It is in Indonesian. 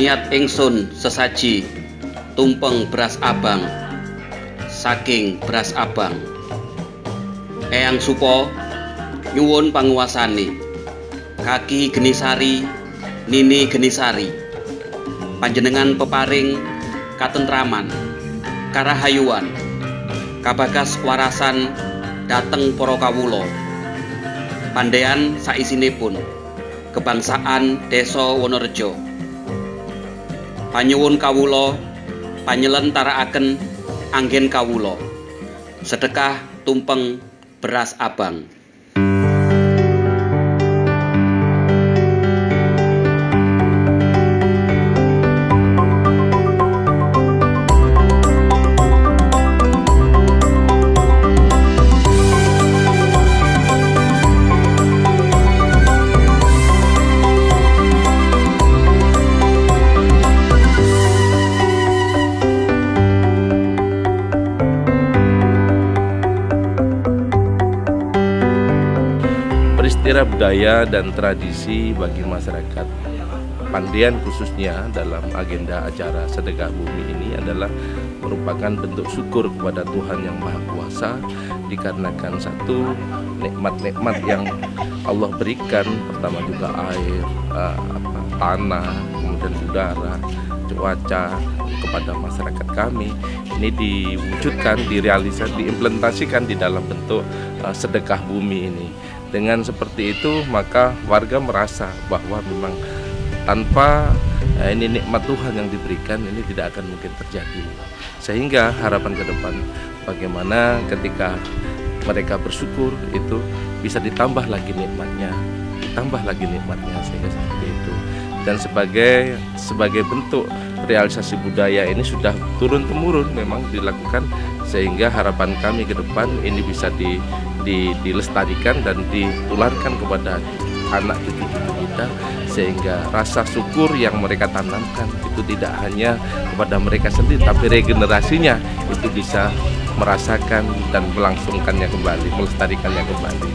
niat ingsun sesaji tumpeng beras abang saking beras abang. Eyang Supa nyuwun panguwasane, Kaki Genisari, Nini Genisari, panjenengan peparing katentraman, karahayuan, kabagas warasan dateng para kawula. Pandhean saisinipun kebangsaan Desa Wonorejo. Panyuwun kawula panyelentaraaken anggen kawula sedekah tumpeng beras abang. Peristiwa budaya dan tradisi bagi masyarakat Pandean khususnya dalam agenda acara sedekah bumi ini adalah merupakan bentuk syukur kepada Tuhan Yang Maha Kuasa, dikarenakan satu nikmat-nikmat yang Allah berikan, pertama juga air, tanah, kemudian udara, cuaca kepada masyarakat kami ini diwujudkan, direalisasikan, diimplementasikan di dalam bentuk sedekah bumi ini. Dengan seperti itu maka warga merasa bahwa memang tanpa ini nikmat Tuhan yang diberikan ini tidak akan mungkin terjadi. Sehingga harapan ke depan bagaimana ketika mereka bersyukur itu bisa ditambah lagi nikmatnya, sehingga seperti itu. Dan sebagai bentuk realisasi budaya ini sudah turun-temurun memang dilakukan, sehingga harapan kami ke depan ini bisa dilestarikan dan ditularkan kepada anak cucu-cucu kita, sehingga rasa syukur yang mereka tanamkan itu tidak hanya kepada mereka sendiri, tapi regenerasinya itu bisa merasakan dan melangsungkannya kembali, melestarikannya kembali.